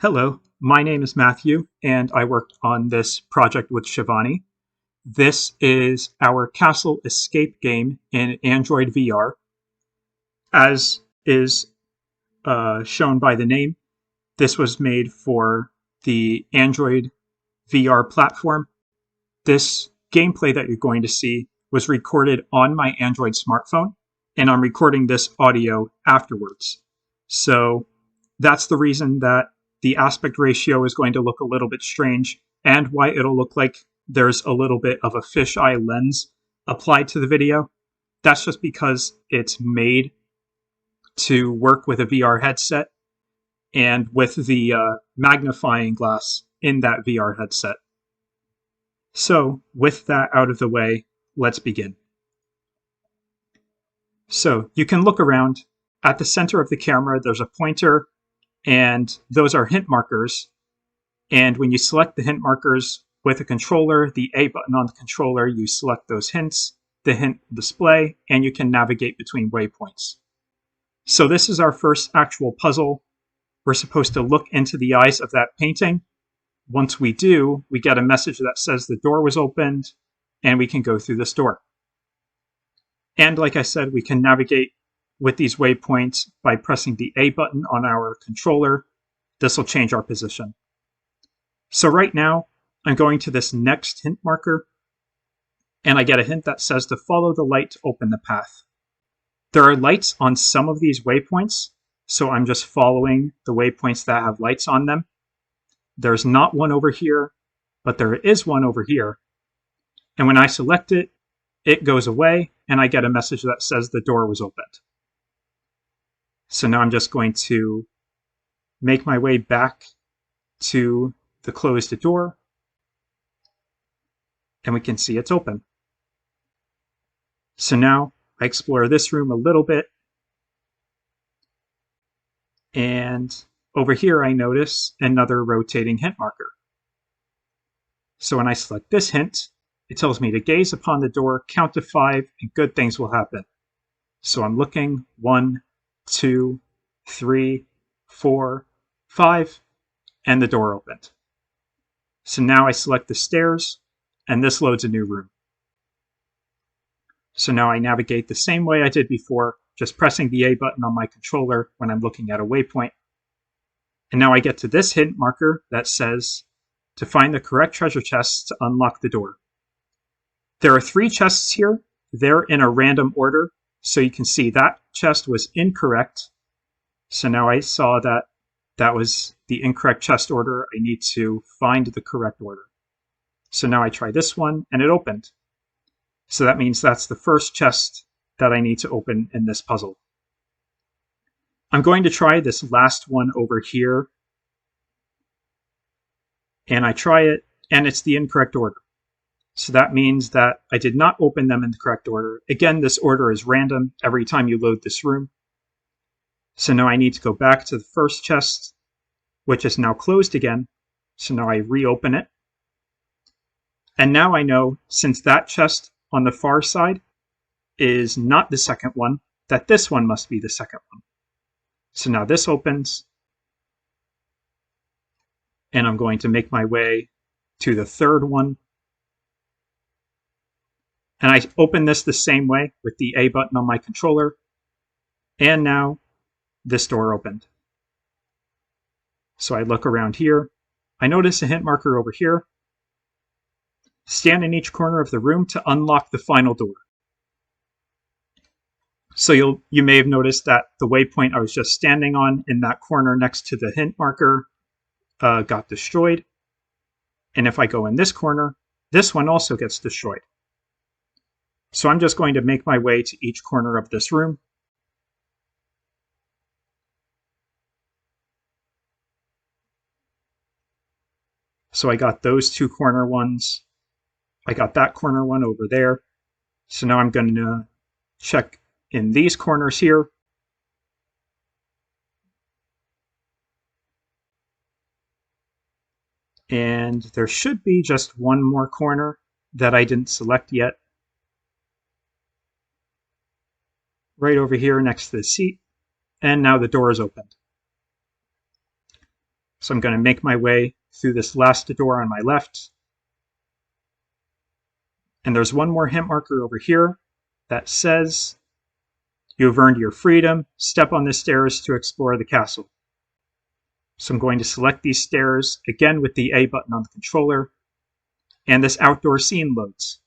Hello, my name is Matthew, and I worked on this project with Shivani. This is our castle escape game in Android VR. As is shown by the name, this was made for the Android VR platform. This gameplay that you're going to see was recorded on my Android smartphone, and I'm recording this audio afterwards. So that's the reason that the aspect ratio is going to look a little bit strange and why it'll look like there's a little bit of a fisheye lens applied to the video. That's just because it's made to work with a VR headset and with the magnifying glass in that VR headset. So, with that out of the way, let's begin. So, you can look around. At the center of the camera, there's a pointer, and those are hint markers. And when you select the hint markers with a controller, the A button on the controller, you select those hints, the hint display, and you can navigate between waypoints. So, this is our first actual puzzle. We're supposed to look into the eyes of that painting. Once we do, we get a message that says the door was opened, and we can go through this door. And like I said, we can navigate with these waypoints by pressing the A button on our controller. This will change our position. So right now, I'm going to this next hint marker, and I get a hint that says to follow the light to open the path. There are lights on some of these waypoints, so I'm just following the waypoints that have lights on them. There's not one over here, but there is one over here. And when I select it, it goes away, and I get a message that says the door was opened. So now I'm just going to make my way back to the closed door, and we can see it's open. So now I explore this room a little bit, and over here I notice another rotating hint marker. So when I select this hint, it tells me to gaze upon the door, count to 5, and good things will happen. So I'm looking 1, 2, 3, 4, 5, and the door opened. So now I select the stairs, and this loads a new room. So now I navigate the same way I did before, just pressing the A button on my controller when I'm looking at a waypoint. And now I get to this hint marker that says to find the correct treasure chests to unlock the door. There are 3 chests here. They're in a random order, so you can see that chest was incorrect. So now I saw that that was the incorrect chest order. I need to find the correct order. So now I try this one, and it opened. So that means that's the first chest that I need to open in this puzzle. I'm going to try this last one over here. And I try it, and it's the incorrect order. So that means that I did not open them in the correct order. Again, this order is random every time you load this room. So now I need to go back to the first chest, which is now closed again. So now I reopen it. And now I know, since that chest on the far side is not the second one, that this one must be the second one. So now this opens, and I'm going to make my way to the third one. And I open this the same way with the A button on my controller. And now this door opened. So I look around here. I notice a hint marker over here. Stand in each corner of the room to unlock the final door. So you may have noticed that the waypoint I was just standing on in that corner next to the hint marker got destroyed. And if I go in this corner, this one also gets destroyed. So I'm just going to make my way to each corner of this room. So I got those 2 corner ones. I got that corner one over there. So now I'm going to check in these corners here. And there should be just one more corner that I didn't select yet. Right over here next to the seat. And now the door is opened. So So I'm going to make my way through this last door on my left. And there's one more hint marker over here that says, "You have earned your freedom. Step on the stairs to explore the castle." So I'm going to select these stairs, again with the A button on the controller, and this outdoor scene loads.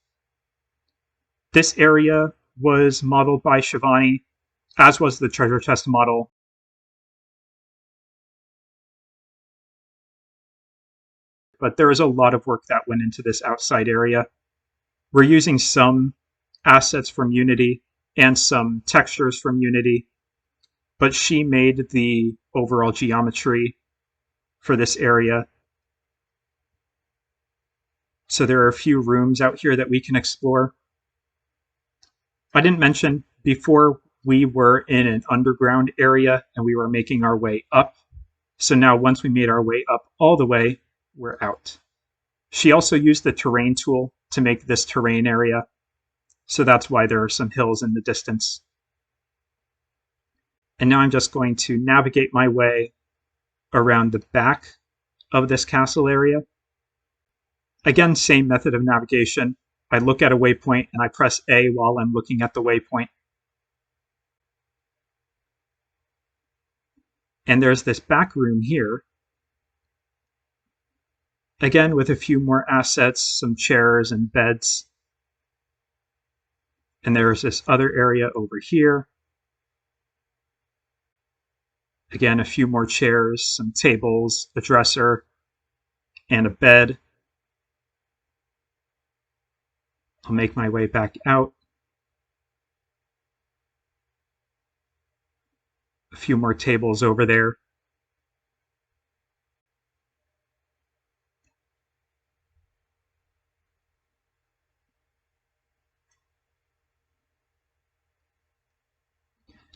This area was modeled by Shivani, as was the treasure chest model. But there is a lot of work that went into this outside area. We're using some assets from Unity and some textures from Unity, but she made the overall geometry for this area. So there are a few rooms out here that we can explore. I didn't mention before, we were in an underground area and we were making our way up. So now once we made our way up all the way, we're out. She also used the terrain tool to make this terrain area. So that's why there are some hills in the distance. And now I'm just going to navigate my way around the back of this castle area. Again, same method of navigation. I look at a waypoint and I press A while I'm looking at the waypoint. And there's this back room here. Again, with a few more assets, some chairs and beds. And there's this other area over here. Again, a few more chairs, some tables, a dresser, and a bed. I'll make my way back out. A few more tables over there.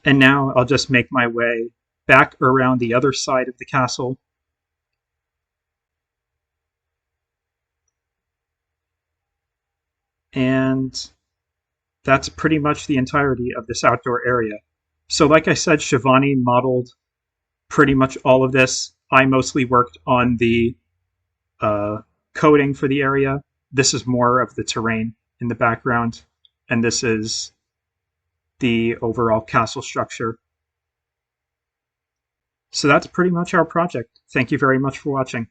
And now I'll just make my way back around the other side of the castle. And that's pretty much the entirety of this outdoor area. So like I said, Shivani modeled pretty much all of this. I mostly worked on the coding for the area. This is more of the terrain in the background, and this is the overall castle structure. So that's pretty much our project. Thank you very much for watching.